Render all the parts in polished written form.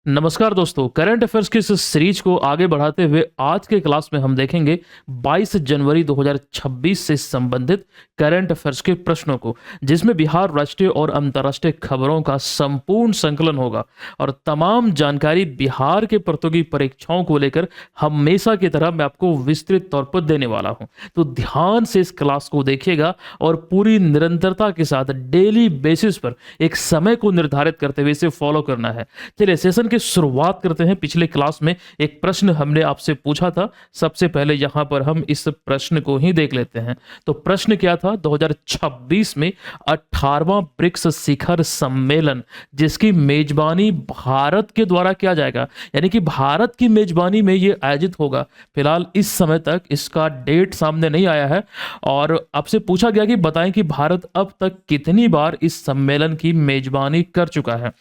नमस्कार दोस्तों, current affairs की इस सीरीज को आगे बढ़ाते हुए आज के क्लास में हम देखेंगे 22 जनवरी 2026 से संबंधित करंट अफेयर्स के प्रश्नों को, जिसमें बिहार राष्ट्रीय और अंतर्राष्ट्रीय खबरों का संपूर्ण संकलन होगा और तमाम जानकारी बिहार के प्रतियोगी परीक्षाओं को लेकर हमेशा की तरह मैं आपको विस्तृत तौर पर देने वाला हूं। तो ध्यान से इस क्लास को देखिएगा और पूरी निरंतरता के साथ डेली बेसिस पर एक समय को निर्धारित करते हुए इसे फॉलो करना है। चलिए सेशन की शुरुआत करते हैं। पिछले क्लास में एक प्रश्न हमने आपसे पूछा था, सबसे पहले यहां पर हम इस प्रश्न को ही देख लेते हैं। तो प्रश्न क्या था? 2026 में 18वां ब्रिक्स शिखर सम्मेलन जिसकी मेजबानी भारत के द्वारा किया जाएगा, यानी कि भारत की मेजबानी में ये आयोजित होगा। फिलहाल इस समय तक इसका डेट सामने नहीं आया है और आपसे पूछा गया कि बताएं कि भारत अब तक कितनी बार इस सम्मेलन की मेजबानी कर चुका है।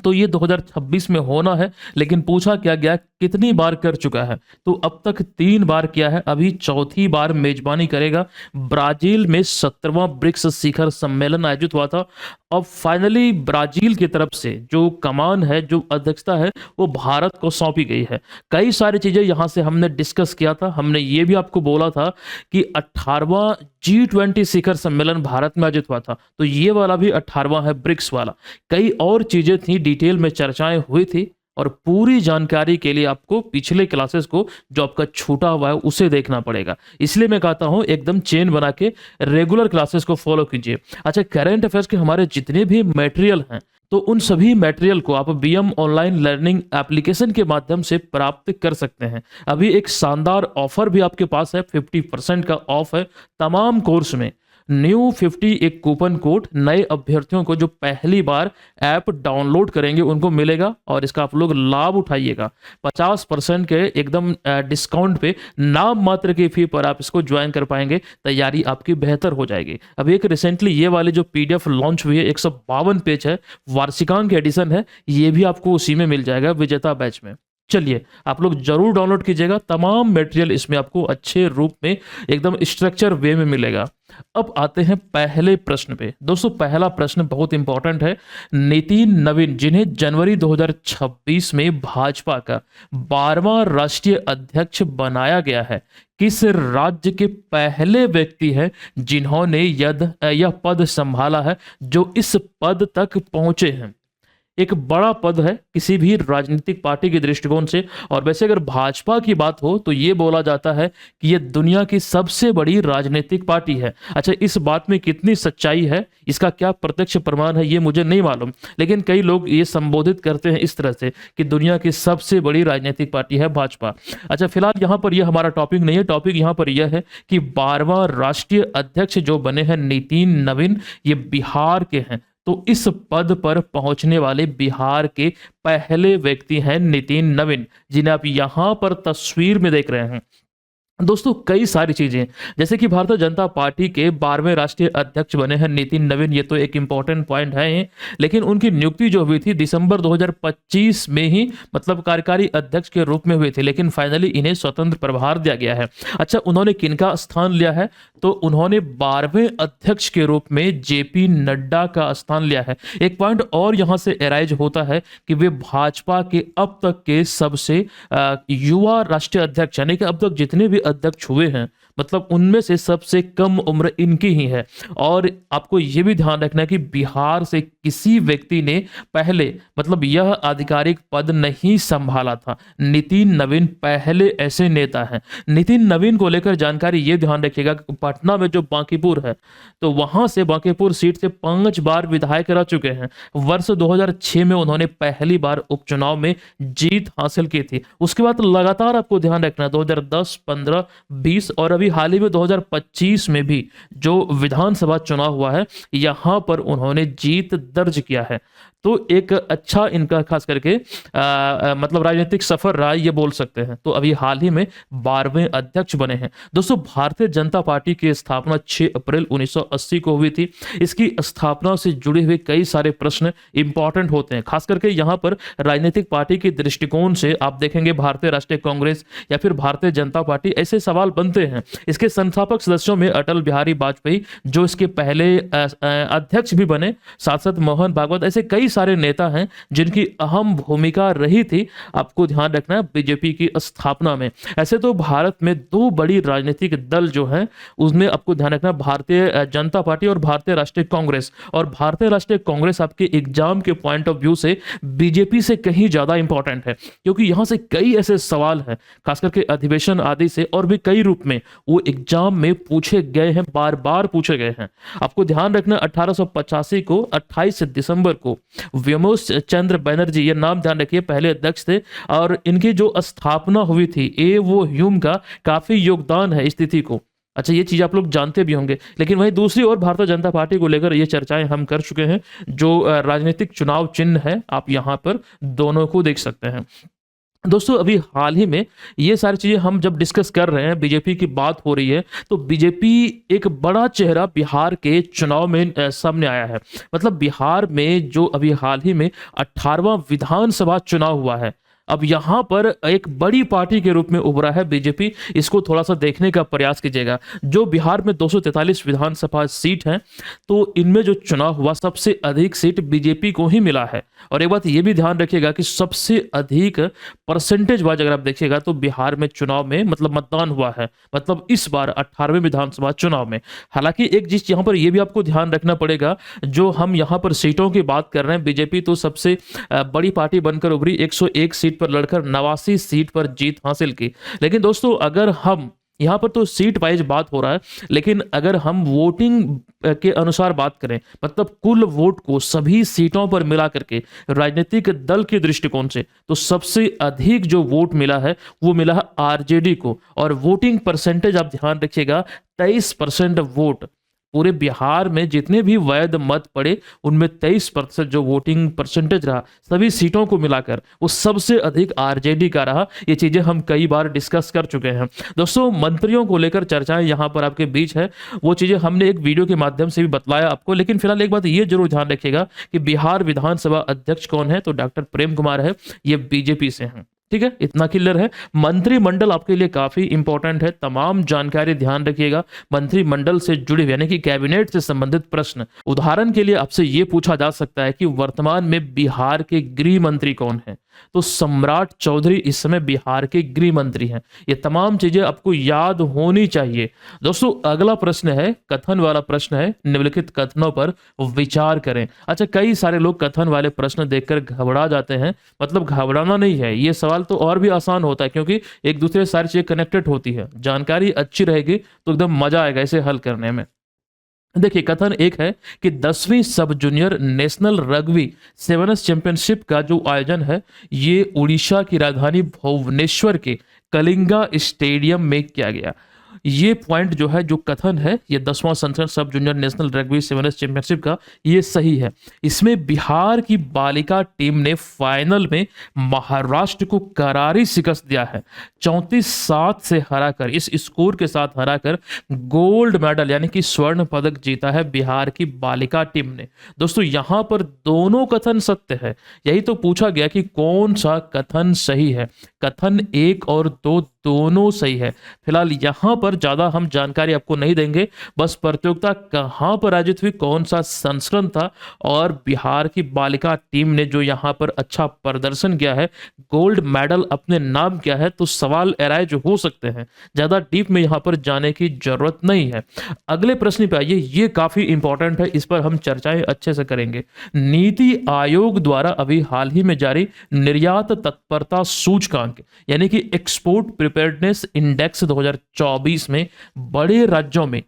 तो ये 2026 में होना है, लेकिन पूछा क्या गया कितनी बार कर चुका है? तो अब तक 3 बार किया है, अभी चौथी बार मेजबानी करेगा। ब्राजील में 17वां ब्रिक्स शिखर सम्मेलन आयोजित हुआ था। अब फाइनली ब्राजील की तरफ से जो कमान है, जो अध्यक्षता है, वो भारत को सौंपी गई है। कई सारी चीजें यहां से हमने डिस्कस किया था। हमने ये भी आपको बोला था कि 18वां G20 शिखर सम्मेलन भारत में आयोजित हुआ था, तो ये वाला भी 18वां है, ब्रिक्स वाला। कई और चीजें थी, डिटेल में चर्चाएं हुई थी और पूरी जानकारी के लिए आपको पिछले क्लासेस को जो आपका छूटा हुआ है उसे देखना पड़ेगा। इसलिए मैं कहता हूं एकदम चेन बना के रेगुलर क्लासेस को फॉलो कीजिए। अच्छा, करंट अफेयर्स के हमारे जितने भी मटेरियल हैं, तो उन सभी मटेरियल को आप बीएम ऑनलाइन लर्निंग एप्लीकेशन के माध्यम से प्राप्त कर सकते हैं। अभी एक शानदार ऑफर भी आपके पास है, 50% का ऑफ है तमाम कोर्स में। न्यू 50 एक कूपन कोड नए अभ्यर्थियों को जो पहली बार ऐप डाउनलोड करेंगे उनको मिलेगा और इसका आप लोग लाभ उठाइएगा। 50% के एकदम डिस्काउंट पे नाम मात्र की फी पर आप इसको ज्वाइन कर पाएंगे, तैयारी आपकी बेहतर हो जाएगी। अभी एक रिसेंटली ये वाली जो पीडीएफ लॉन्च हुई है, 152 पेज है, वार्षिकांक एडिशन है, ये भी आपको उसी में मिल जाएगा विजेता बैच में। चलिए आप लोग जरूर डाउनलोड कीजिएगा, तमाम मटेरियल इसमें आपको अच्छे रूप में एकदम स्ट्रक्चर वे में मिलेगा। अब आते हैं पहले प्रश्न पे। दोस्तों पहला प्रश्न बहुत इंपॉर्टेंट है। नितिन नवीन, जिन्हें जनवरी 2026 में भाजपा का 12वां राष्ट्रीय अध्यक्ष बनाया गया है, किस राज्य के पहले व्यक्ति हैं जिन्होंने यह पद संभाला है, जो इस पद तक पहुंचे हैं? एक बड़ा पद है किसी भी राजनीतिक पार्टी के दृष्टिकोण से, और वैसे अगर भाजपा की बात हो तो ये बोला जाता है कि ये दुनिया की सबसे बड़ी राजनीतिक पार्टी है। अच्छा, इस बात में कितनी सच्चाई है, इसका क्या प्रत्यक्ष प्रमाण है, ये मुझे नहीं मालूम, लेकिन कई लोग ये संबोधित करते हैं इस तरह से कि दुनिया की सबसे बड़ी राजनीतिक पार्टी है भाजपा। अच्छा, फिलहाल यहाँ पर यह हमारा टॉपिक नहीं है। टॉपिक यहाँ पर यह है कि 12वां राष्ट्रीय अध्यक्ष जो बने हैं नितिन नवीन, ये बिहार के हैं। तो इस पद पर पहुंचने वाले बिहार के पहले व्यक्ति हैं नितिन नवीन, जिन्हें आप यहां पर तस्वीर में देख रहे हैं। दोस्तों कई सारी चीजें, जैसे कि भारतीय जनता पार्टी के 12वें राष्ट्रीय अध्यक्ष बने हैं नितिन नवीन, ये तो एक इंपॉर्टेंट पॉइंट है, लेकिन उनकी नियुक्ति जो हुई थी दिसंबर 2025 में ही, मतलब कार्यकारी अध्यक्ष के रूप में हुई थी, लेकिन फाइनली इन्हें स्वतंत्र प्रभार दिया गया है। अच्छा, उन्होंने किनका स्थान लिया है? तो उन्होंने 12वें अध्यक्ष के रूप में जेपी नड्डा का स्थान लिया है। एक पॉइंट और यहां से एराइज होता है कि वे भाजपा के अब तक के सबसे युवा राष्ट्रीय अध्यक्ष, यानी कि अब तक जितने भी अध्यक्ष हुए हैं, मतलब उनमें से सबसे कम उम्र इनकी ही है। और आपको यह भी ध्यान रखना है कि बिहार से किसी व्यक्ति ने पहले, मतलब यह आधिकारिक पद नहीं संभाला था। नितिन नवीन पहले ऐसे नेता हैं। नितिन नवीन को लेकर जानकारी ये ध्यान रखिएगा कि पटना में जो बांकीपुर है, तो वहां से बांकीपुर सीट से 5 बार विधायक रह चुके हैं। वर्ष 2006 में उन्होंने पहली बार उपचुनाव में जीत हासिल की थी। उसके बाद लगातार आपको ध्यान रखना है 2010, 15, 20 और अभी हाल ही में 2025 में भी जो विधानसभा चुनाव हुआ है, यहां पर उन्होंने जीत दर्ज किया है। तो एक अच्छा इनका खास करके मतलब राजनीतिक सफर रहा, ये बोल सकते हैं। तो अभी हाल ही में 12वें अध्यक्ष बने हैं। दोस्तों भारतीय जनता पार्टी की स्थापना 6 अप्रैल 1980 को हुई थी। इसकी स्थापना से जुड़े हुए कई सारे प्रश्न इंपॉर्टेंट होते हैं, खास करके यहाँ पर राजनीतिक पार्टी के दृष्टिकोण से आप देखेंगे भारतीय राष्ट्रीय कांग्रेस या फिर भारतीय जनता पार्टी, ऐसे सवाल बनते हैं। इसके संस्थापक सदस्यों में अटल बिहारी वाजपेयी, जो इसके पहले अध्यक्ष भी बने, साथ साथ मोहन भागवत, ऐसे कई सारे नेता हैं जिनकी अहम भूमिका रही थी, आपको ध्यान रखना है, बीजेपी की स्थापना में। ऐसे तो भारत में दो बड़ी राजनीतिक दल जो हैं, उसमें आपको ध्यान रखना, भारतीय जनता पार्टी और भारतीय राष्ट्रीय कांग्रेस। और भारतीय राष्ट्रीय कांग्रेस आपके एग्जाम के पॉइंट ऑफ व्यू से बीजेपी से कहीं ज्यादा इंपॉर्टेंट है, क्योंकि यहां से कई ऐसे सवाल हैं, खास करके अधिवेशन आदि से और भी कई रूप में वो एग्जाम में पूछे गए हैं, बार बार पूछे गए हैं। आपको ध्यान रखना, 1885 को 28 दिसंबर को व्योमोस चंद्र बनर्जी, ये नाम ध्यान रखिए, पहले अध्यक्ष थे, और इनकी जो स्थापना हुई थी, ए वो ह्यूम का काफी योगदान है इस तिथि को। अच्छा, ये चीज आप लोग जानते भी होंगे। लेकिन वहीं दूसरी ओर भारतीय जनता पार्टी को लेकर ये चर्चाएं हम कर चुके हैं। जो राजनीतिक चुनाव चिन्ह है, आप यहां पर दोनों को देख सकते हैं। दोस्तों, अभी हाल ही में ये सारी चीजें हम जब डिस्कस कर रहे हैं, बीजेपी की बात हो रही है, तो बीजेपी एक बड़ा चेहरा बिहार के चुनाव में सामने आया है। मतलब बिहार में जो अभी हाल ही में 18वां विधानसभा चुनाव हुआ है, अब यहां पर एक बड़ी पार्टी के रूप में उभरा है बीजेपी। इसको थोड़ा सा देखने का प्रयास कीजिएगा। जो बिहार में 243 विधानसभा सीट हैं, तो इनमें जो चुनाव हुआ, सबसे अधिक सीट बीजेपी को ही मिला है। और एक बात ये भी ध्यान रखिएगा कि सबसे अधिक परसेंटेज वाइज अगर आप देखिएगा तो बिहार में चुनाव में मतलब मतदान हुआ है, मतलब इस बार 18वें विधानसभा चुनाव में। हालांकि एक चीज यहाँ पर ये भी आपको ध्यान रखना पड़ेगा, जो हम यहाँ पर सीटों की बात कर रहे हैं, बीजेपी तो सबसे बड़ी पार्टी बनकर उभरी, 101 सीट पर लड़कर 89 सीट पर जीत हासिल की। लेकिन दोस्तों, अगर हम यहाँ पर तो सीट वाइज बात हो रहा है, लेकिन अगर हम वोटिंग के अनुसार बात करें, मतलब कुल वोट को सभी सीटों पर मिला करके राजनीतिक दल के दृष्टिकोण से, तो सबसे अधिक जो वोट मिला है वो मिला है आरजेडी को। और वोटिंग परसेंटेज आप ध्यान रखिएगा, 23% वोट पूरे बिहार में जितने भी वैध मत पड़े, उनमें 23% जो वोटिंग परसेंटेज रहा सभी सीटों को मिलाकर, वो सबसे अधिक आरजेडी का रहा। ये चीजें हम कई बार डिस्कस कर चुके हैं। दोस्तों, मंत्रियों को लेकर चर्चाएं यहाँ पर आपके बीच है, वो चीजें हमने एक वीडियो के माध्यम से भी बतलाया आपको। लेकिन फिलहाल एक बात ये जरूर ध्यान रखिएगा कि बिहार विधानसभा अध्यक्ष कौन है, तो डॉक्टर प्रेम कुमार है, ये बीजेपी से हैं। ठीक है, इतना क्लियर है। मंत्रिमंडल आपके लिए काफी इंपॉर्टेंट है, तमाम जानकारी ध्यान रखिएगा। मंत्रिमंडल से जुड़े यानी कि कैबिनेट से संबंधित प्रश्न, उदाहरण के लिए आपसे यह पूछा जा सकता है कि वर्तमान में बिहार के गृह मंत्री कौन है, तो सम्राट चौधरी इस समय बिहार के गृह मंत्री हैं। ये तमाम चीजें आपको याद होनी चाहिए। दोस्तों, अगला प्रश्न है, कथन वाला प्रश्न है, निम्नलिखित कथनों पर विचार करें। अच्छा, कई सारे लोग कथन वाले प्रश्न देखकर घबरा जाते हैं। मतलब घबराना नहीं है, ये सवाल तो और भी आसान होता है, क्योंकि एक दूसरे से सारी चीजें कनेक्टेड होती है। जानकारी अच्छी रहेगी तो एकदम मजा आएगा इसे हल करने में। देखिए, कथन एक है कि 10वीं सब junior national rugby sevens championship का जो आयोजन है, ये उड़ीसा की राजधानी भुवनेश्वर के कलिंगा स्टेडियम में किया गया। ये पॉइंट जो है, जो कथन है, ये 10वां संस्करण सब junior national rugby sevens championship का, ये सही है। इसमें बिहार की बालिका टीम ने फाइनल में महाराष्ट्र को करारी शिकस्त दिया है, 34-7 से हराकर, इस स्कोर के साथ हराकर गोल्ड मेडल यानी कि स्वर्ण पदक जीता है बिहार की बालिका टीम ने। दोस्तों, यहां पर दोनों कथन सत्य है। यही तो पूछा गया कि कौन सा कथन सही है। कथन 1 और 2 दोनों सही है। फिलहाल यहां पर ज्यादा हम जानकारी आपको नहीं देंगे, बस प्रतियोगिता कहां पर आयोजित हुई, कौन सा संस्करण था, और बिहार की बालिका टीम ने जो यहां पर अच्छा प्रदर्शन किया है, गोल्ड मेडल अपने नाम किया है, तो सवाल एराइज हो सकते हैं। ज्यादा डीप में यहां पर जाने की जरूरत नहीं है। अगले प्रश्न पे आइए, ये काफी इंपॉर्टेंट है, इस पर हम चर्चाएं अच्छे से करेंगे। नीति आयोग द्वारा अभी हाल ही में जारी निर्यात तत्परता सूचकांक यानी कि एक्सपोर्ट प्रिपेयर्डनेस इंडेक्स 2024 में बड़े राज्यों में,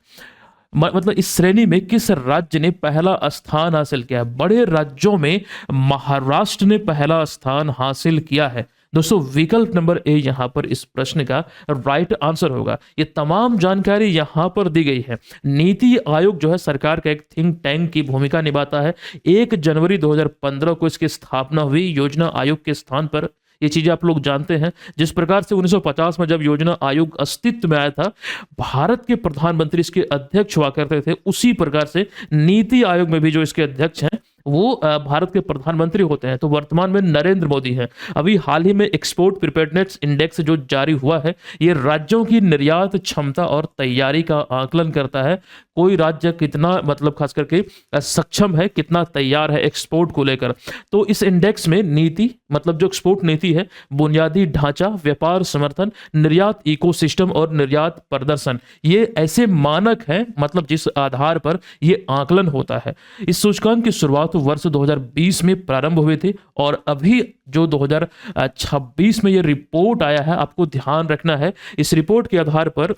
मतलब इस श्रेणी में किस राज्य ने पहला स्थान हासिल किया है? बड़े राज्यों में महाराष्ट्र ने पहला स्थान हासिल किया है। दोस्तों, विकल्प नंबर ए यहां पर इस प्रश्न का राइट आंसर होगा। ये तमाम जानकारी यहां पर दी गई है। नीति आयोग जो है सरकार का एक थिंक टैंक की भूमिका निभाता है। 1 जनवरी 2015 को इसकी स्थापना हुई। योजना आयोग के स्थान पर, ये चीजें आप लोग जानते हैं, जिस प्रकार से 1950 में जब योजना आयोग अस्तित्व में आया था, भारत के प्रधानमंत्री इसके अध्यक्ष हुआ करते थे, उसी प्रकार से नीति आयोग में भी जो इसके अध्यक्ष हैं वो भारत के प्रधानमंत्री होते हैं, तो वर्तमान में नरेंद्र मोदी हैं। अभी हाल ही में एक्सपोर्ट प्रिपेयर्डनेस इंडेक्स जो जारी हुआ है, ये राज्यों की निर्यात क्षमता और तैयारी का आकलन करता है। कोई राज्य कितना मतलब खास करके सक्षम है, कितना तैयार है एक्सपोर्ट को लेकर। तो इस इंडेक्स में नीति मतलब जो एक्सपोर्ट नीति है, बुनियादी ढांचा, व्यापार समर्थन, निर्यात इकोसिस्टम और निर्यात प्रदर्शन, ये ऐसे मानक हैं मतलब जिस आधार पर ये आकलन होता है। इस सूचकांक की शुरुआत वर्ष 2020 में प्रारंभ हुए थे और अभी जो 2026 में ये रिपोर्ट आया है, आपको ध्यान रखना है इस रिपोर्ट के आधार पर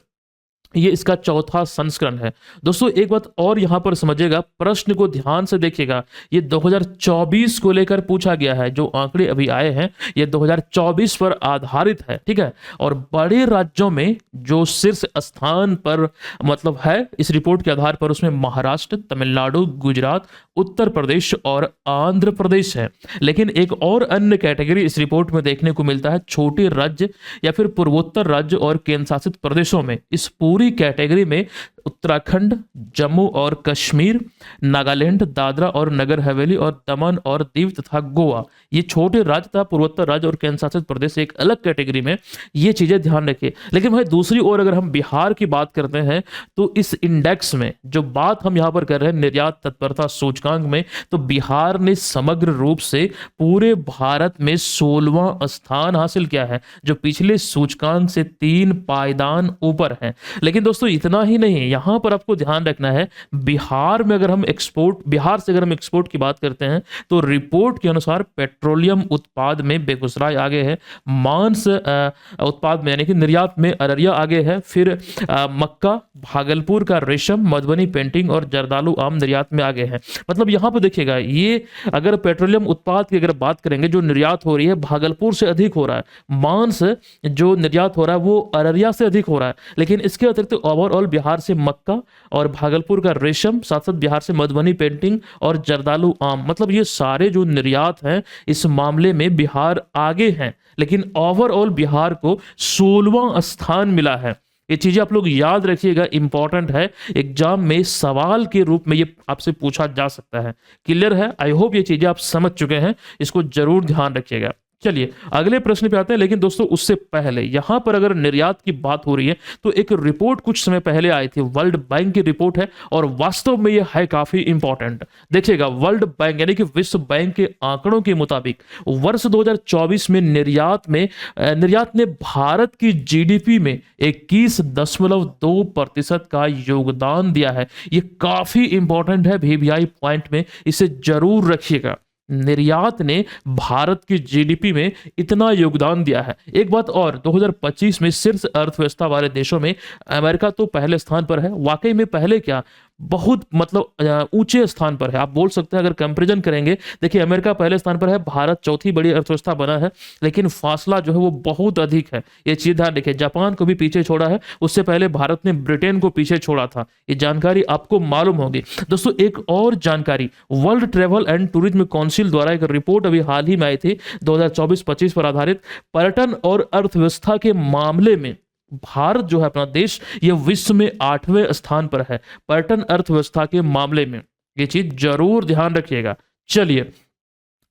ये इसका चौथा संस्करण है। दोस्तों एक बात और यहां पर समझिएगा, प्रश्न को ध्यान से देखिएगा, ये 2024 को लेकर पूछा गया है। जो आंकड़े अभी आए हैं ये 2024 पर आधारित है, ठीक है। और बड़े राज्यों में जो शीर्ष स्थान पर मतलब है इस रिपोर्ट के आधार पर, उसमें महाराष्ट्र, तमिलनाडु, गुजरात, उत्तर प्रदेश और आंध्र प्रदेश है। लेकिन एक और अन्य कैटेगरी इस रिपोर्ट में देखने को मिलता है, छोटे राज्य या फिर पूर्वोत्तर राज्य और केंद्र शासित प्रदेशों में। इस पूरी कैटेगरी में उत्तराखंड, जम्मू और कश्मीर, नागालैंड, दादरा और नगर हवेली और दमन और दीव तथा गोवा, ये छोटे राज्य तथा पूर्वोत्तर राज्य और केंद्र शासित प्रदेश एक अलग कैटेगरी में। ये चीजें ध्यान रखिए। लेकिन भाई दूसरी ओर अगर हम बिहार की बात करते हैं तो इस इंडेक्स में जो बात हम यहाँ पर कर रहे हैं निर्यात तत्परता सूचकांक में, तो बिहार ने समग्र रूप से पूरे भारत में 16वां स्थान हासिल किया है, जो पिछले सूचकांक से 3 पायदान ऊपर है। लेकिन दोस्तों इतना ही नहीं, यहां पर आपको ध्यान रखना है, बिहार में अगर हम बिहार से अगर हम एक्सपोर्ट की बात करते हैं तो रिपोर्ट के अनुसार पेट्रोलियम उत्पाद में बेगूसराय आगे है, मांस उत्पाद में यानी कि निर्यात में अररिया आगे है, फिर मक्का, भागलपुर का रेशम, मधुबनी पेंटिंग और जर्दालू आम निर्यात में आगे है। मतलब यहां पर देखिएगा, ये अगर पेट्रोलियम उत्पाद की अगर बात करेंगे जो निर्यात हो रही है भागलपुर से अधिक हो रहा है, मांस जो निर्यात हो रहा है वो अररिया से अधिक हो रहा है। लेकिन इसके अतिरिक्त ओवरऑल बिहार से मक्का और भागलपुर का रेशम, साथ साथ बिहार से मधुबनी पेंटिंग और जर्दालू आम, मतलब ये सारे जो निर्यात हैं इस मामले में बिहार आगे हैं। लेकिन ओवरऑल बिहार को 16वां स्थान मिला है। ये चीजें आप लोग याद रखिएगा, इंपॉर्टेंट है, एग्जाम में सवाल के रूप में ये आपसे पूछा जा सकता है। क्लियर है? आई होप ये चीजें आप समझ चुके हैं, इसको जरूर ध्यान रखिएगा। चलिए अगले प्रश्न पे आते हैं। लेकिन दोस्तों उससे पहले यहां पर अगर निर्यात की बात हो रही है तो एक रिपोर्ट कुछ समय पहले आई थी, वर्ल्ड बैंक की रिपोर्ट है और वास्तव में यह है काफी इंपॉर्टेंट। देखिएगा, वर्ल्ड बैंक यानी कि विश्व बैंक के आंकड़ों के मुताबिक वर्ष 2024 में निर्यात ने भारत की जीडीपी में 21.2% का योगदान दिया है। यह काफी इंपॉर्टेंट है, वीवीआई पॉइंट में इसे जरूर रखिएगा। निर्यात ने भारत की जीडीपी में इतना योगदान दिया है। एक बात और, 2025 में शीर्ष अर्थव्यवस्था वाले देशों में अमेरिका तो पहले स्थान पर है। वाकई में पहले क्या, बहुत मतलब ऊंचे स्थान पर है। आप बोल सकते हैं अगर कंपैरिजन करेंगे, देखिए अमेरिका पहले स्थान पर है, भारत चौथी बड़ी अर्थव्यवस्था बना है, लेकिन फासला जो है वो बहुत अधिक है। ये चीज ध्यान रखिए, जापान को भी पीछे छोड़ा है, उससे पहले भारत ने ब्रिटेन को पीछे छोड़ा था। ये जानकारी आपको मालूम होगी। दोस्तों एक और जानकारी, world travel and tourism council द्वारा एक रिपोर्ट अभी हाल ही में आई थी 2024-25 पर आधारित, पर्यटन और अर्थव्यवस्था के मामले में भारत जो है अपना देश, ये विश्व में 8वें स्थान पर है पर्यटन अर्थव्यवस्था के मामले में। ये चीज जरूर ध्यान रखिएगा। चलिए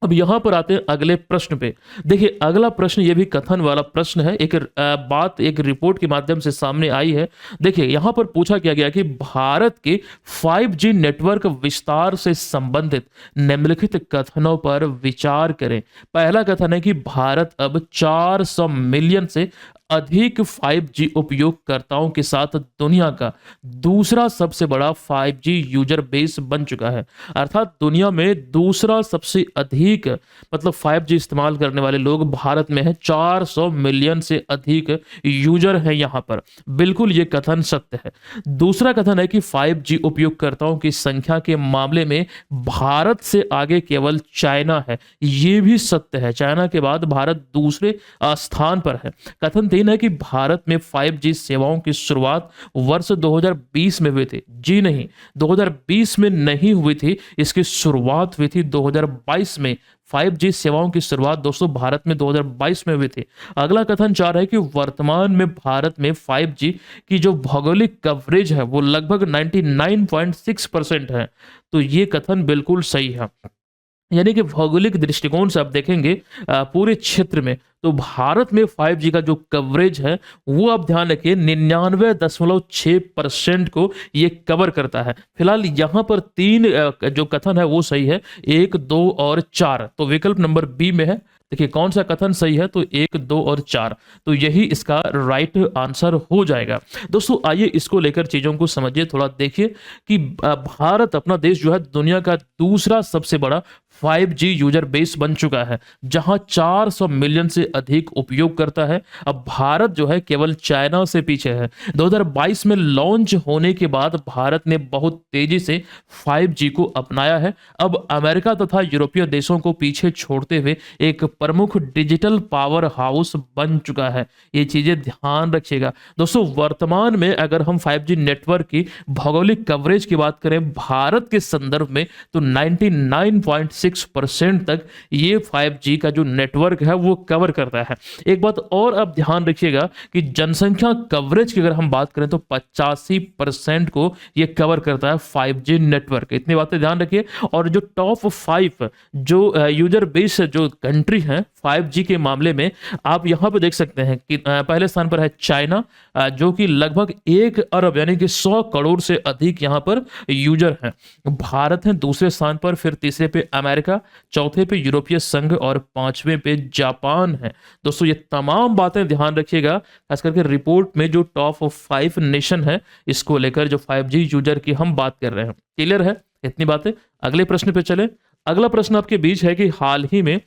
अब यहां पर आते हैं अगले प्रश्न पे। देखिए अगला प्रश्न ये भी कथन वाला प्रश्न है। एक रिपोर्ट के माध्यम से सामने आई है। देखिए यहां पर पूछा गया कि भारत के 5G नेटवर्क विस्तार से संबंधित निम्नलिखित कथनों पर विचार करें। पहला कथन है कि भारत अब 400 मिलियन से अधिक 5G उपयोगकर्ताओं के साथ दुनिया का दूसरा सबसे बड़ा 5G यूजर बेस बन चुका है। अर्थात दुनिया में दूसरा सबसे अधिक मतलब 5G इस्तेमाल करने वाले लोग भारत में है। 400 मिलियन से अधिक यूजर हैं यहां पर। बिल्कुल ये कथन सत्य है। दूसरा कथन है कि 5G उपयोगकर्ताओं की संख्या के मामले में भारत से आगे केवल चाइना है। ये भी सत्य है, चाइना के बाद भारत दूसरे स्थान पर है। कथन 3 है कि भारत में 5G सेवाओं की शुरुआत वर्ष 2020 में हुई थी। जी नहीं, 2020 में नहीं हुई थी, इसकी शुरुआत हुई थी 2022 में। 5G सेवाओं की शुरुआत दोस्तों भारत में 2022 में हुई थी। अगला कथन 4 है कि वर्तमान में भारत में 5G की जो भौगोलिक कवरेज है वो लगभग 99.6% है। तो ये कथन बिल्कुल सही है। यानी कि भौगोलिक दृष्टिकोण से आप देखेंगे पूरे क्षेत्र में, तो भारत में 5G का जो कवरेज है वो आप ध्यान रखिए 99.6% को ये कवर करता है। फिलहाल यहाँ पर तीन जो कथन है वो सही है, 1, 2 और 4, तो विकल्प नंबर बी में है। देखिए कौन सा कथन सही है, तो 1, 2 और 4, तो यही इसका राइट आंसर हो जाएगा। दोस्तों आइए इसको लेकर चीजों को समझिए, थोड़ा देखिए कि भारत अपना देश जो है दुनिया का दूसरा सबसे बड़ा 5G यूजर बेस बन चुका है, जहां 400 मिलियन से अधिक उपयोग करता है। अब भारत जो है केवल चाइना से पीछे है। 2022 में लॉन्च होने के बाद भारत ने बहुत तेजी से 5G को अपनाया है। अब अमेरिका तथा यूरोपीय देशों को पीछे छोड़ते हुए एक प्रमुख डिजिटल पावर हाउस बन चुका है। ये चीजें ध्यान रखिएगा। दोस्तों वर्तमान में अगर हम 5G नेटवर्क की भौगोलिक कवरेज की बात करें भारत के संदर्भ में, तो 99.6% तक ये 5G का जो नेटवर्क है वो कवर करता है। एक बात और आप ध्यान रखिएगा कि जनसंख्या कवरेज की अगर हम बात करें तो 85% को ये कवर करता है 5G नेटवर्क। इतनी बातें ध्यान रखिए। और जो टॉप 5 जो यूजर बेस जो कंट्री है 5G के मामले में, आप यहाँ पे देख सकते हैं कि पहले स्थान पर है चाइना, जो कि लगभग 1 अरब यानी कि 100 करोड़ से अधिक यहाँ पर यूजर हैं। भारत है दूसरे स्थान पर, फिर तीसरे पे अमेरिका, चौथे पे यूरोपीय संघ और पांचवें पे जापान है। दोस्तों ये तमाम बातें ध्यान रखिएगा, खास करके रिपोर्ट में जो टॉप 5 नेशन है इसको लेकर जो 5G यूजर की हम बात कर रहे हैं। क्लियर है इतनी बातें? अगले प्रश्न पे चले। अगला प्रश्न आपके बीच है कि हाल ही में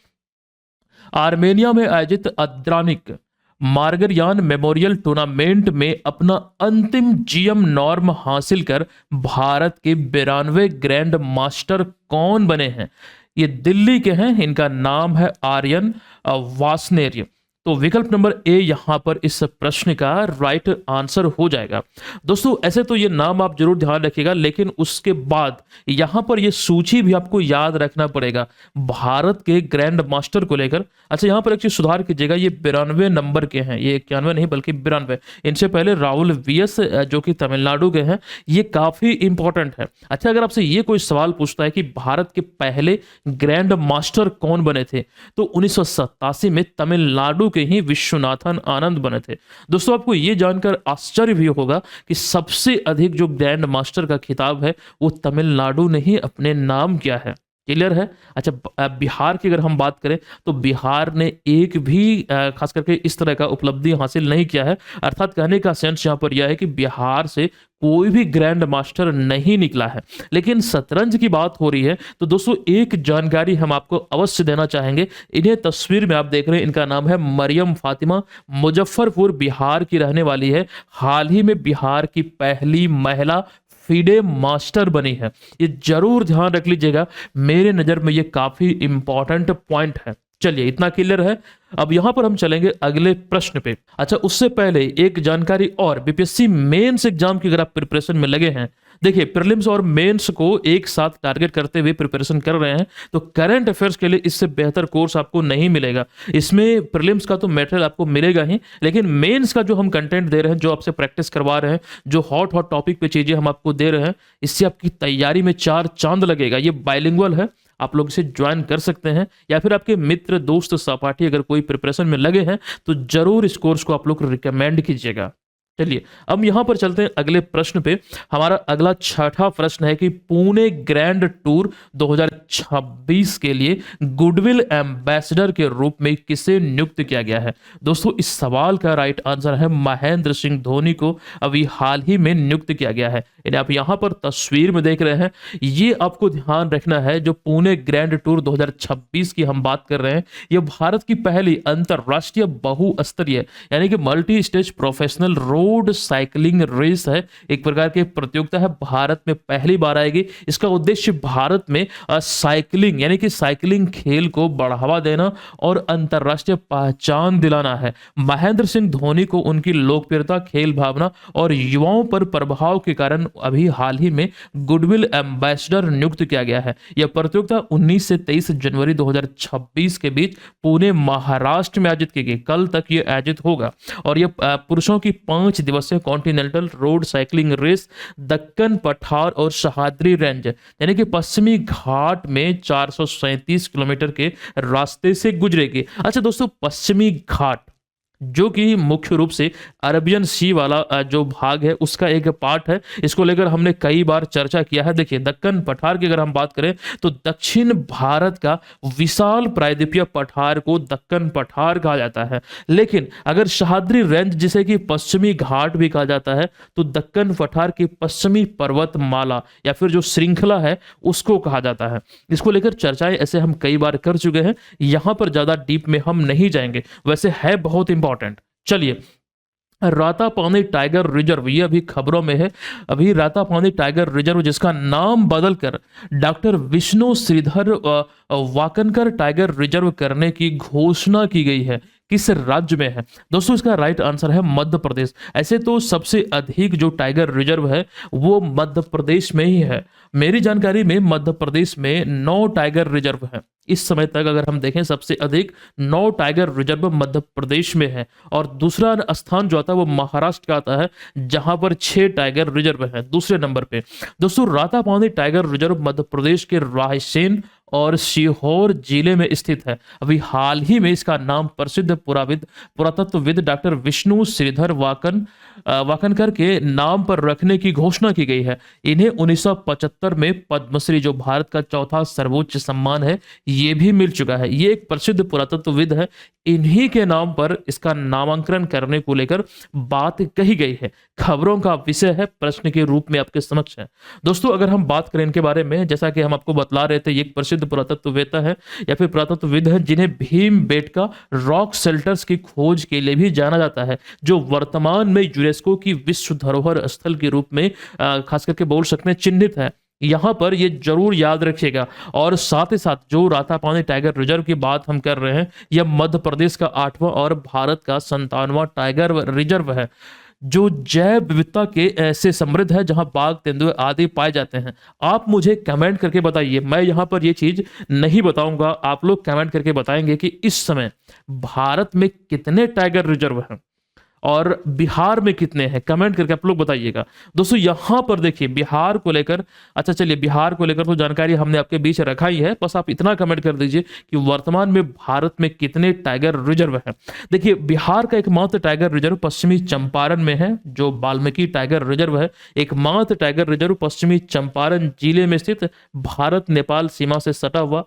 आर्मेनिया में आयोजित अद्रानिक मार्गरयान मेमोरियल टूर्नामेंट में अपना अंतिम जीएम नॉर्म हासिल कर भारत के 92 ग्रैंड मास्टर कौन बने हैं? ये दिल्ली के हैं, इनका नाम है आर्यन वासनेर। तो विकल्प नंबर ए यहां पर इस प्रश्न का राइट आंसर हो जाएगा। दोस्तों ऐसे तो ये नाम आप जरूर ध्यान रखिएगा, लेकिन उसके बाद यहां पर ये सूची भी आपको याद रखना पड़ेगा भारत के ग्रैंड मास्टर को लेकर। अच्छा यहां पर एक चीज सुधार कीजिएगा, ये 92 नंबर के हैं, ये 91 नहीं बल्कि 92। इनसे पहले राहुल वीएस जो कि तमिलनाडु के हैं, ये काफी इंपॉर्टेंट है। अच्छा अगर आपसे ये कोई सवाल पूछता है कि भारत के पहले ग्रैंड मास्टर कौन बने थे, तो 1987 में तमिलनाडु के ही विश्वनाथन आनंद बने थे। दोस्तों आपको यह जानकर आश्चर्य भी होगा कि सबसे अधिक जो ग्रैंड मास्टर का खिताब है वो तमिलनाडु ने ही अपने नाम किया है। क्लियर है? अच्छा बिहार की अगर हम बात करें तो बिहार ने एक भी खास करके इस तरह का उपलब्धि हासिल नहीं किया है। अर्थात कहने का सेंस यहाँ पर यह है कि बिहार से कोई भी ग्रैंड मास्टर नहीं निकला है। लेकिन शतरंज की बात हो रही है तो दोस्तों एक जानकारी हम आपको अवश्य देना चाहेंगे। इन्हें तस्वीर में आप देख रहे हैं, इनका नाम है मरियम फातिमा, मुजफ्फरपुर बिहार की रहने वाली है। हाल ही में बिहार की पहली महिला फीडे मास्टर बनी है। ये जरूर ध्यान रख लीजिएगा, मेरे नजर में ये काफी इंपॉर्टेंट पॉइंट है। चलिए इतना क्लियर है। अब यहां पर हम चलेंगे अगले प्रश्न पे। अच्छा उससे पहले एक जानकारी और, बीपीएससी मेंस एग्जाम की अगर आप प्रिपरेशन में लगे हैं, देखिए प्रीलिम्स और मेंस को एक साथ टारगेट करते हुए प्रिपरेशन कर रहे हैं, तो करंट अफेयर्स के लिए इससे बेहतर कोर्स आपको नहीं मिलेगा। इसमें प्रीलिम्स का तो मटेरियल आपको मिलेगा ही, लेकिन मेंस का जो हम कंटेंट दे रहे हैं, जो आपसे प्रैक्टिस करवा रहे हैं, जो हॉट हॉट टॉपिक पे चीजें हम आपको दे रहे हैं, इससे आपकी तैयारी में 4 चांद लगेगा। ये बाइलिंगुअल है, आप लोग इसे ज्वाइन कर सकते हैं, या फिर आपके मित्र दोस्त सहपाठी अगर कोई प्रिपरेशन में लगे हैं तो जरूर इस कोर्स को आप लोग रिकमेंड कीजिएगा। चलिए अब यहां पर चलते हैं अगले प्रश्न पे। हमारा अगला छठा प्रश्न है कि पुणे ग्रैंड टूर 2026 के लिए गुडविल एम्बेसडर के रूप में किसे नियुक्त किया गया है? दोस्तों इस सवाल का राइट आंसर है महेंद्र सिंह धोनी को अभी हाल ही में नियुक्त किया गया है। इन्हें आप यहां पर तस्वीर में देख रहे हैं। ये आपको ध्यान रखना है, जो पुणे ग्रैंड टूर 2026 की हम बात कर रहे हैं, यह भारत की पहली अंतरराष्ट्रीय बहुस्तरीय यानी कि multi stage professional road cycling race है। एक प्रकार की प्रतियोगिता है, भारत में पहली बार आएगी। इसका उद्देश्य भारत में साइकिलिंग यानी कि साइकिलिंग खेल को बढ़ावा देना और अंतरराष्ट्रीय पहचान दिलाना है। महेंद्र सिंह धोनी को उनकी लोकप्रियता, खेल भावना और युवाओं पर प्रभाव के कारण अभी हाल ही में गुडविल एम्बेसडर नियुक्त किया गया है। यह प्रतियोगिता 19 से 23 जनवरी 2026 के बीच पुणे महाराष्ट्र में आयोजित की गई। कल तक यह आयोजित होगा और यह पुरुषों की 5 5 दिवसीय continental road cycling race Deccan पठार और सह्याद्री रेंज यानी कि पश्चिमी घाट में 437 किलोमीटर के रास्ते से गुजरेगी। अच्छा दोस्तों, पश्चिमी घाट जो कि मुख्य रूप से अरबियन सी वाला जो भाग है उसका एक पार्ट है। इसको लेकर हमने कई बार चर्चा किया है। देखिए, दक्कन पठार की अगर हम बात करें तो दक्षिण भारत का विशाल प्रायद्वीपीय पठार को दक्कन पठार कहा जाता है। लेकिन अगर सह्याद्री रेंज जिसे कि पश्चिमी घाट भी कहा जाता है तो दक्कन पठार की पश्चिमी पर्वतमाला या फिर जो श्रृंखला है उसको कहा जाता है। इसको लेकर चर्चाएं ऐसे हम कई बार कर चुके हैं, यहां पर ज्यादा डीप में हम नहीं जाएंगे, वैसे है बहुत इंपॉर्टेंट। चलिए, रातापानी टाइगर रिजर्व ये अभी खबरों में है। अभी रातापानी टाइगर रिजर्व जिसका नाम बदलकर doctor Vishnu Shridhar Wakankar tiger reserve करने की घोषणा की गई है, किस राज्य में है? दोस्तों, इसका राइट आंसर है मध्य प्रदेश। ऐसे तो सबसे अधिक जो टाइगर रिजर्व है वो मध्य प्रदेश में ही है। मेरी जानकारी में मध्य प्रदेश में 9 टाइगर रिजर्व है इस समय तक। अगर हम देखें सबसे अधिक 9 टाइगर रिजर्व मध्य प्रदेश में है, और दूसरा स्थान जो आता है वो महाराष्ट्र का आता है जहां पर 6 टाइगर रिजर्व है दूसरे नंबर पे। दोस्तों, रातापानी टाइगर रिजर्व मध्य प्रदेश के रायसेन और सीहोर जिले में स्थित है। अभी हाल ही में इसका नाम प्रसिद्ध पुरातत्वविद डॉक्टर विष्णु श्रीधर वाकनकर के नाम पर रखने की घोषणा की गई है। इन्हें 1975 में पद्मश्री जो भारत का चौथा सर्वोच्च सम्मान है ये भी मिल चुका है। ये एक प्रसिद्ध पुरातत्वविद है, इन्हीं के नाम पर इसका नामांकन करने को लेकर बात कही गई है। खबरों का विषय है, प्रश्न के रूप में आपके समक्ष है। दोस्तों, अगर हम बात करें इनके बारे में, जैसा कि हम आपको बतला रहे थे, ये एक प्रसिद्ध पुरातत्ववेत्ता है या फिर पुरातत्वविद है जिन्हें भीमबेटका रॉक शेल्टर्स की खोज के लिए भी जाना जाता है, जो वर्तमान में यूनेस्को की विश्व धरोहर स्थल के रूप में खास करके बोल सकते हैं चिन्हित है। यहां पर ये जरूर याद रखिएगा। और साथ ही साथ जो रातापानी टाइगर रिजर्व की बात हम कर रहे हैं, यह मध्य प्रदेश का 8वां और भारत का 57वां टाइगर रिजर्व है, जो जैव विविधता के से समृद्ध है, जहां बाघ, तेंदुए आदि पाए जाते हैं। आप मुझे कमेंट करके बताइए, मैं यहां पर ये चीज नहीं बताऊंगा, आप लोग कमेंट करके बताएंगे कि इस समय भारत में कितने टाइगर रिजर्व हैं और बिहार में कितने हैं। कमेंट करके आप लोग बताइएगा। दोस्तों, यहां पर देखिए बिहार को लेकर, अच्छा चलिए बिहार को लेकर तो जानकारी हमने आपके बीच रखा ही है, बस आप इतना कमेंट कर दीजिए कि वर्तमान में भारत में कितने टाइगर रिजर्व हैं। देखिए, बिहार का एकमात्र टाइगर रिजर्व पश्चिमी चंपारण में है, जो वाल्मीकि टाइगर रिजर्व है। एकमात्र टाइगर रिजर्व पश्चिमी चंपारण जिले में स्थित भारत नेपाल सीमा से सटा हुआ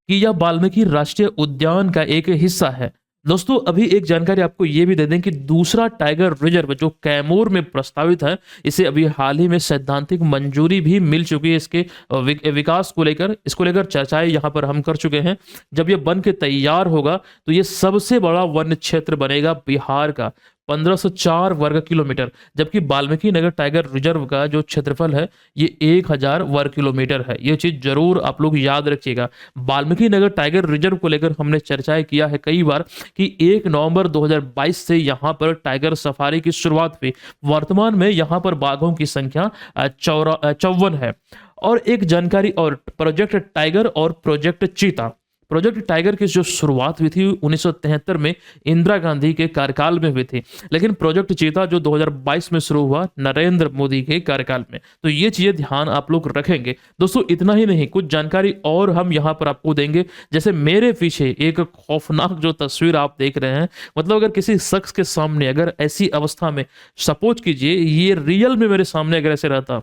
कि यह वाल्मीकि राष्ट्रीय उद्यान का एक हिस्सा है। दोस्तों, अभी एक जानकारी आपको यह भी दे दें कि दूसरा टाइगर रिजर्व जो कैमूर में प्रस्तावित है, इसे अभी हाल ही में सैद्धांतिक मंजूरी भी मिल चुकी है। इसके विकास को लेकर, इसको लेकर चर्चाएं यहां पर हम कर चुके हैं। जब यह बन के तैयार होगा तो यह सबसे बड़ा वन क्षेत्र बनेगा बिहार का, 1504 वर्ग किलोमीटर, जबकि वाल्मीकि नगर टाइगर रिजर्व का जो क्षेत्रफल है ये 1000 वर्ग किलोमीटर है। ये चीज जरूर आप लोग याद रखिएगा। वाल्मीकि नगर टाइगर रिजर्व को लेकर हमने चर्चाएं किया है कई बार कि 1 नवंबर 2022 से यहां पर टाइगर सफारी की शुरुआत हुई। वर्तमान में यहां पर बाघों की संख्या 54 है। और एक जानकारी और, प्रोजेक्ट टाइगर और प्रोजेक्ट चीता, प्रोजेक्ट टाइगर की जो शुरुआत हुई थी 1973 में इंदिरा गांधी के कार्यकाल में हुई थी, लेकिन प्रोजेक्ट चीता जो 2022 में शुरू हुआ नरेंद्र मोदी के कार्यकाल में। तो ये चीजें ध्यान आप लोग रखेंगे। दोस्तों, इतना ही नहीं, कुछ जानकारी और हम यहाँ पर आपको देंगे। जैसे मेरे पीछे एक खौफनाक जो तस्वीर आप देख रहे हैं, मतलब अगर किसी शख्स के सामने अगर ऐसी अवस्था में, सपोज कीजिए ये रियल में मेरे सामने अगर ऐसे रहता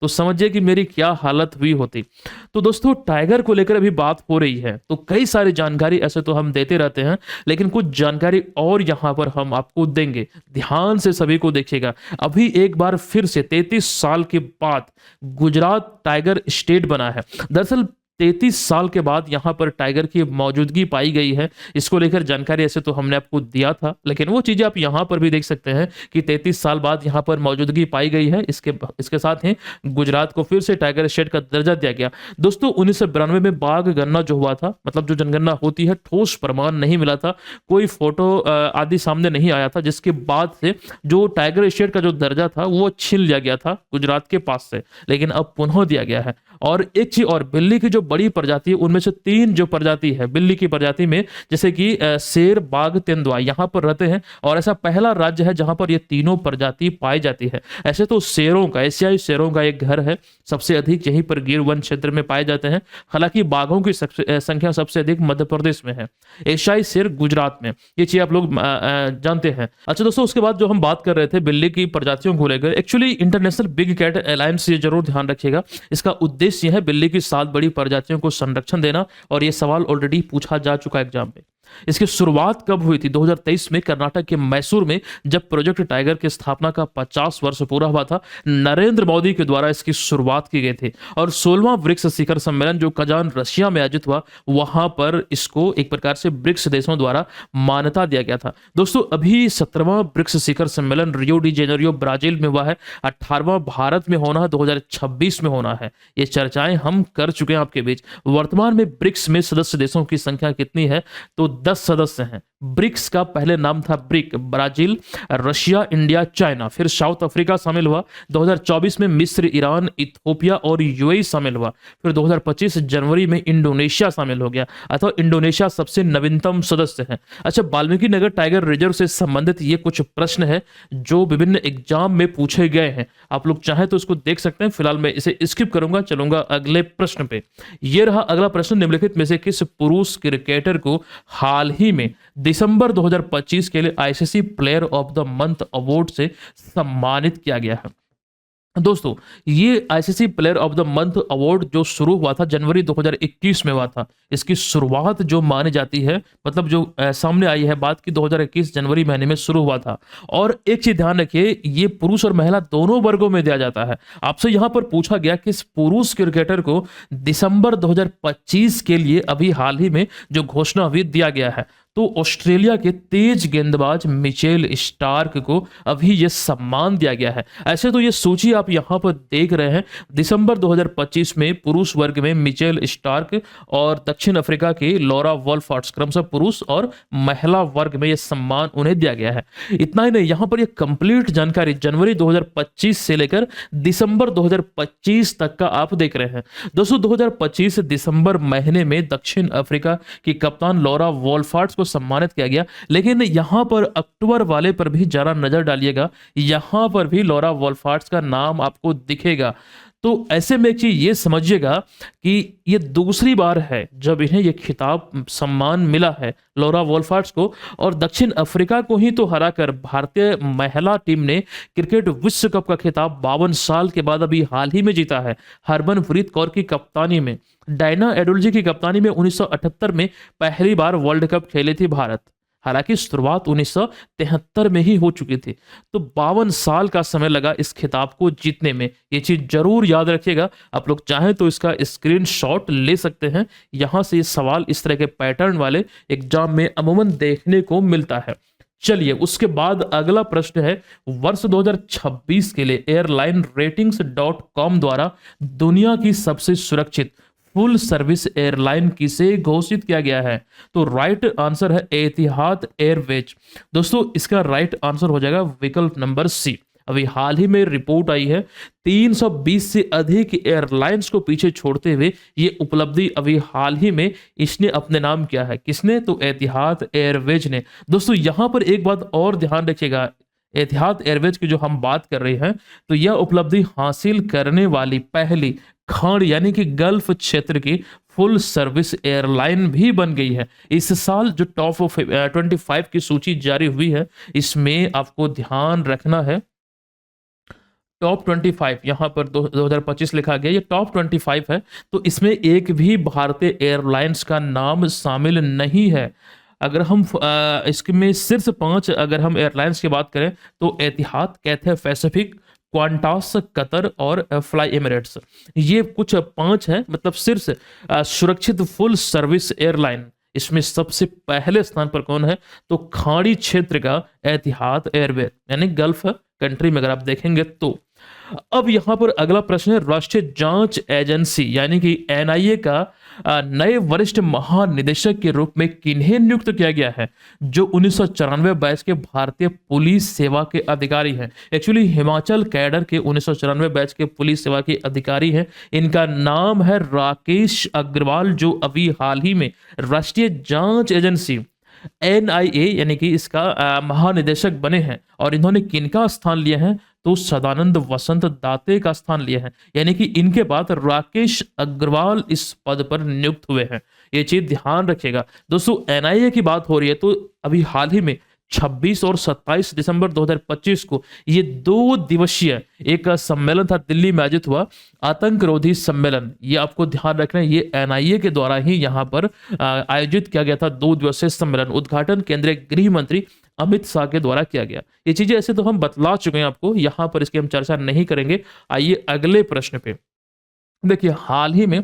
तो समझिए कि मेरी क्या हालत हुई होती। तो दोस्तों, टाइगर को लेकर अभी बात हो रही है, तो कई सारी जानकारी ऐसे तो हम देते रहते हैं, लेकिन कुछ जानकारी और यहां पर हम आपको देंगे। ध्यान से सभी को देखिएगा। अभी एक बार फिर से 33 साल के बाद गुजरात टाइगर स्टेट बना है। दरअसल 33 साल के बाद यहां पर टाइगर की मौजूदगी पाई गई है। इसको लेकर जानकारी ऐसे तो हमने आपको दिया था, लेकिन वो चीजें आप यहां पर भी देख सकते हैं कि 33 साल बाद यहां पर मौजूदगी पाई गई है। इसके साथ ही गुजरात को फिर से टाइगर स्टेट का दर्जा दिया गया। दोस्तों, 1992 में बाघ गणना जो हुआ था, मतलब जो जनगणना होती है, ठोस प्रमाण नहीं मिला था, कोई फोटो आदि सामने नहीं आया था, जिसके बाद से जो टाइगर स्टेट का जो दर्जा था वो छीन लिया गया था गुजरात के पास से, लेकिन अब पुनः दिया गया है। और एक चीज और, बिल्ली की जो बड़ी प्रजाति है उनमें से 3 जो प्रजाति है बिल्ली की प्रजाति में, जैसे कि शेर, बाघ, तेंदुआ यहाँ पर रहते हैं, और ऐसा पहला राज्य है जहां पर ये तीनों प्रजाति पाई जाती है। ऐसे तो शेरों का, एशियाई शेरों का एक घर है, सबसे अधिक यहीं पर गिर वन क्षेत्र में पाए जाते हैं। हालांकि बाघों की संख्या सबसे अधिक मध्य प्रदेश में है, एशियाई शेर गुजरात में। ये चीज आप लोग जानते हैं। अच्छा दोस्तों, उसके बाद जो हम बात कर रहे थे बिल्ली की प्रजातियों को लेकर, actually international big cat alliance, ये जरूर ध्यान रखिएगा, इसका उद्देश्य है बिल्ली की 7 बड़ी प्रजातियों को संरक्षण देना, और ये सवाल ऑलरेडी पूछा जा चुका है एग्जाम में। इसकी शुरुआत कब हुई थी? 2023 में कर्नाटक के मैसूर में, जब प्रोजेक्ट टाइगर की स्थापना का 50 वर्ष पूरा हुआ था। नरेंद्र मोदी के द्वारा इसकी शुरुआत की गई थी, और 16वां ब्रिक्स शिखर सम्मेलन जो कजान रशिया में आयोजित हुआ, वहां पर इसको एक प्रकार से ब्रिक्स देशों द्वारा मान्यता दिया गया था। दोस्तों, अभी 17वां ब्रिक्स शिखर सम्मेलन रियो डी जेनेरियो ब्राजील में हुआ है। 18वां भारत में होना है, 2026 में होना है। ये चर्चाएं हम कर चुके हैं आपके बीच। वर्तमान में ब्रिक्स में सदस्य देशों की संख्या कितनी है? तो 10 सदस्य हैं। ब्रिक्स का पहले नाम था brick, Brazil, Russia, India, China, फिर साउथ अफ्रीका शामिल हुआ। 2024 में मिस्र, ईरान, इथियोपिया और यूएई शामिल हुआ। फिर 2025 जनवरी में इंडोनेशिया शामिल हो गया, अथवा इंडोनेशिया सबसे नवीनतम सदस्य है। अच्छा, वाल्मीकि नगर टाइगर रिजर्व से संबंधित ये कुछ प्रश्न है जो विभिन्न एग्जाम में पूछे गए हैं। आप लोग चाहें तो इसको देख सकते हैं। फिलहाल मैं इसे स्किप करूंगा, चलूंगा अगले प्रश्न पे। ये रहा अगला प्रश्न। निम्नलिखित में से किस पुरुष क्रिकेटर को हाल ही में दिसंबर 2025 के लिए ICC player of the month award से सम्मानित किया गया है? दोस्तों, ये ICC player of the month award जो शुरू हुआ था जनवरी 2021 में हुआ था। इसकी शुरुआत जो मानी जाती है, मतलब जो सामने आई है बात की, 2021 जनवरी महीने में शुरू हुआ था। और एक चीज ध्यान रखिए, ये पुरुष और महिला दोनों वर्गों में दिया जाता है। आपसे यहां पर पूछा गया कि इस पुरुष क्रिकेटर को दिसंबर 2025 के लिए अभी हाल ही में जो घोषणा हुई दिया गया है, तो ऑस्ट्रेलिया के तेज गेंदबाज मिचेल स्टार्क को अभी यह सम्मान दिया गया है। ऐसे तो ये सूची आप यहां पर देख रहे हैं। दिसंबर 2025 में पुरुष वर्ग में मिचेल स्टार्क और दक्षिण अफ्रीका के लॉरा वॉल्फार्ट्स, क्रमशः पुरुष और महिला वर्ग में यह सम्मान उन्हें दिया गया है। इतना ही नहीं, यहां पर यह कंप्लीट जानकारी जनवरी 2025 से लेकर दिसंबर 2025 तक का आप देख रहे हैं। दोस्तों, 2025 दिसंबर महीने में दक्षिण अफ्रीका की कप्तान लॉरा वॉल्फार्ट्स सम्मानित किया गया। लेकिन यहां पर अक्टूबर वाले पर भी जरा नजर डालिएगा, यहां पर भी लॉरा वॉल्फार्ट्स का नाम आपको दिखेगा। तो ऐसे में एक चीज ये समझिएगा कि ये दूसरी बार है जब इन्हें ये खिताब, सम्मान मिला है लॉरा वॉल्फार्ट्स को, और दक्षिण अफ्रीका को ही तो हराकर भारतीय महिला टीम ने क्रिकेट विश्व कप का खिताब 52 साल के बाद अभी हाल ही में जीता है। हरमनप्रीत कौर की कप्तानी में, डायना एडुल्जी की कप्तानी में 1978 में पहली बार वर्ल्ड कप खेली थी भारत। हालांकि शुरुआत 1973 में ही हो चुकी थी। तो 52 साल का समय लगा इस खिताब को जीतने में। ये चीज जरूर याद रखिएगा। आप लोग चाहें तो इसका स्क्रीनशॉट ले सकते हैं। यहां से ये सवाल इस तरह के पैटर्न वाले एग्जाम में अमूमन देखने को मिलता है। चलिए, उसके बाद अगला प्रश्न है, वर्ष 2026 के लिए एयरलाइन रेटिंग्स.com द्वारा दुनिया की सबसे सुरक्षित फुल सर्विस एयरलाइन किसे घोषित किया गया है? तो राइट आंसर है एतिहाद एयरवेज। दोस्तों, इसका राइट आंसर हो जाएगा विकल्प नंबर सी। अभी हाल ही में रिपोर्ट आई है, 320 से अधिक एयरलाइंस को पीछे छोड़ते हुए ये उपलब्धि अभी हाल ही में इसने अपने नाम किया है। किसने? तो एतिहाद एयरवेज ने। दोस्तों, यहां पर एक बात और ध्यान रखिएगा, एतिहाद एयरवेज की जो हम बात कर रहे हैं, तो यह उपलब्धि हासिल करने वाली पहली खाड़ यानी कि गल्फ क्षेत्र की फुल सर्विस एयरलाइन भी बन गई है। इस साल जो टॉप 25 की सूची जारी हुई है, इसमें आपको ध्यान रखना है, टॉप 25 यहाँ पर 2025 लिखा गया, ये टॉप 25 है, तो इसमें एक भी भारतीय एयरलाइंस का नाम शामिल नहीं है। अगर हम इसमें शीर्ष 5 अगर हम एयरलाइंस की बात करें, तो एतिहाद, कैथे पैसिफिक, क्वांटास, कतर और फ्लाई एमिरेट्स, ये कुछ 5 हैं, मतलब शीर्ष सुरक्षित फुल सर्विस एयरलाइन। इसमें सबसे पहले स्थान पर कौन है? तो खाड़ी क्षेत्र का एतिहाद एयरवेज, यानी गल्फ कंट्री में अगर आप देखेंगे तो। अब यहाँ पर अगला प्रश्न है, राष्ट्रीय जांच एजेंसी यानी कि एनआईए का नए वरिष्ठ महानिदेशक के रूप में किन्हें नियुक्त किया गया है? जो 1994 बैच के भारतीय पुलिस सेवा के अधिकारी हैं। एक्चुअली हिमाचल कैडर के 1994 बैच के पुलिस सेवा के अधिकारी हैं। इनका नाम है राकेश अग्रवाल, जो अभी हाल ही में राष्ट्रीय जांच एजेंसी एनआईए यानी कि इसका महानिदेशक बने हैं। और इन्होंने किनका स्थान लिया है? तो सदानंद वसंत दाते का स्थान लिया है। यानी कि इनके बाद राकेश अग्रवाल इस पद पर नियुक्त हुए हैं। ये चीज ध्यान रखिएगा दोस्तों। एनआईए की बात हो रही है तो अभी हाल ही में 26 और 27 दिसंबर 2025 को ये 2 दिवसीय एक सम्मेलन था, दिल्ली में आयोजित हुआ आतंकरोधी सम्मेलन। ये आपको ध्यान रखना है, ये एनआईए के द्वारा ही यहाँ पर आयोजित किया गया था 2 दिवसीय सम्मेलन। उद्घाटन केंद्रीय गृह मंत्री अमित शाह के द्वारा किया गया। ये चीजें ऐसे तो हम बतला चुके हैं आपको, यहाँ पर इसकी हम चर्चा नहीं करेंगे। आइए अगले प्रश्न पे। देखिए, हाल ही में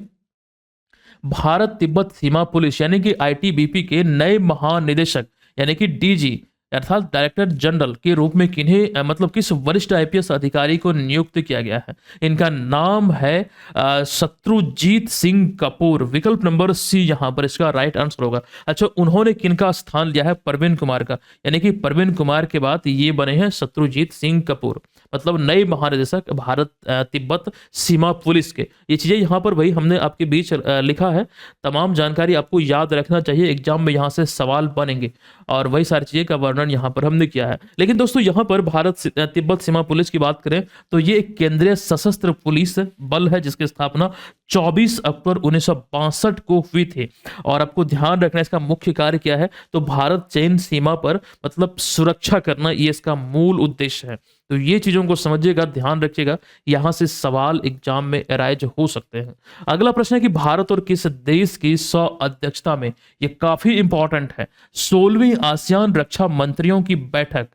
भारत तिब्बत सीमा पुलिस यानी कि आईटीबीपी के नए महानिदेशक यानी कि डीजी अर्थात डायरेक्टर जनरल के रूप में किन्हें मतलब किस वरिष्ठ आईपीएस अधिकारी को नियुक्त किया गया है? इनका नाम है शत्रुजीत सिंह कपूर। विकल्प नंबर सी यहाँ पर इसका राइट आंसर होगा। अच्छा, उन्होंने किनका स्थान लिया है? परवीन कुमार का। यानी कि परवीन कुमार के बाद ये बने हैं शत्रुजीत सिंह कपूर, मतलब नए महानिदेशक भारत तिब्बत सीमा पुलिस के। ये चीजें यहाँ पर वही हमने आपके बीच लिखा है। तमाम जानकारी आपको याद रखना चाहिए, एग्जाम में यहाँ से सवाल बनेंगे और वही सारी चीजें का वर्णन यहाँ पर हमने किया है। लेकिन दोस्तों, यहाँ पर भारत तिब्बत सीमा पुलिस की बात करें तो ये एक केंद्रीय सशस्त्र पुलिस बल है जिसकी स्थापना 24 अक्टूबर 1962 को हुई थी। और आपको ध्यान रखना, इसका मुख्य कार्य क्या है? तो भारत चीन सीमा पर मतलब सुरक्षा करना, ये इसका मूल उद्देश्य है। तो ये चीजों को समझिएगा, ध्यान रखिएगा, यहां से सवाल एग्जाम में अराइज हो सकते हैं। अगला प्रश्न है कि भारत और किस देश की सह अध्यक्षता में, ये काफी इंपॉर्टेंट है, 16वीं आसियान रक्षा मंत्रियों की बैठक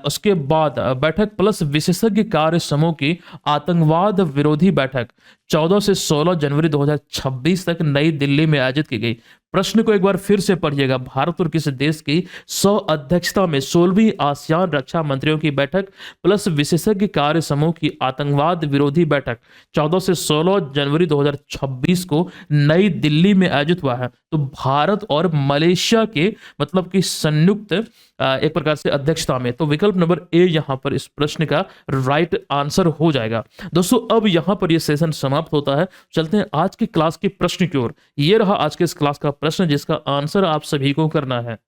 उसके बाद बैठक प्लस विशेषज्ञ कार्य समूह की आतंकवाद विरोधी बैठक 14 से 16 जनवरी 2026 तक नई दिल्ली में आयोजित की गई। प्रश्न को एक बार फिर से पढ़िएगा, भारत और किस देश की सह अध्यक्षता में 16वीं आसियान रक्षा मंत्रियों की बैठक प्लस विशेषज्ञ कार्य समूह की आतंकवाद विरोधी बैठक 14 से 16 जनवरी 2026 को नई दिल्ली में आयोजित हुआ है। तो भारत और मलेशिया के मतलब कि संयुक्त एक प्रकार से अध्यक्षता में। तो विकल्प नंबर ए यहां पर इस प्रश्न का राइट आंसर हो जाएगा। दोस्तों, अब यहां पर यह सेशन समाप्त होता है। चलते हैं आज की क्लास के प्रश्न की ओर। ये रहा आज के इस क्लास का प्रश्न जिसका आंसर आप सभी को करना है।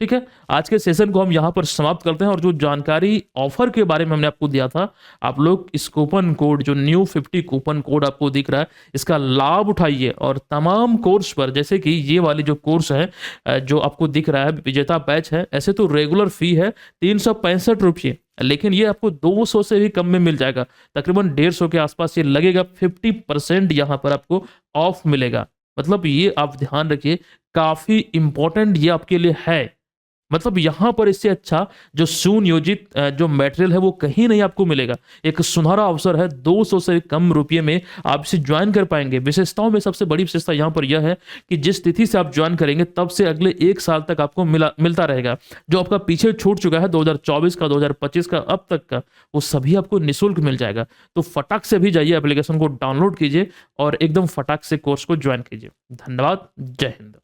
ठीक है, आज के सेशन को हम यहां पर समाप्त करते हैं। और जो जानकारी ऑफर के बारे में हमने आपको दिया था, आप लोग इस कूपन कोड जो न्यू 50 कूपन कोड आपको दिख रहा है, इसका लाभ उठाइए और तमाम कोर्स पर, जैसे कि ये वाली जो कोर्स है जो आपको दिख रहा है विजेता बैच है, ऐसे तो रेगुलर फी है 365 रुपये, लेकिन ये आपको 200 से भी कम में मिल जाएगा। तकरीबन 150 के आसपास ये लगेगा। 50% यहाँ पर आपको ऑफ मिलेगा। मतलब ये आप ध्यान रखिए, काफी इंपॉर्टेंट ये आपके लिए है। मतलब यहां पर इससे अच्छा जो सुनियोजित जो मटेरियल है वो कहीं नहीं आपको मिलेगा। एक सुनहरा अवसर है, 200 से कम रुपये में आप इसे ज्वाइन कर पाएंगे। विशेषताओं में सबसे बड़ी विशेषता यहां पर यह है कि जिस तिथि से आप ज्वाइन करेंगे तब से अगले 1 साल तक आपको मिलता रहेगा। जो आपका पीछे छूट चुका है 2024 का, 2025 का, अब तक का, वो सभी आपको निःशुल्क मिल जाएगा। तो फटाक से भी जाइए, एप्लीकेशन को डाउनलोड कीजिए और एकदम फटाक से कोर्स को ज्वाइन कीजिए। धन्यवाद। जय हिंद।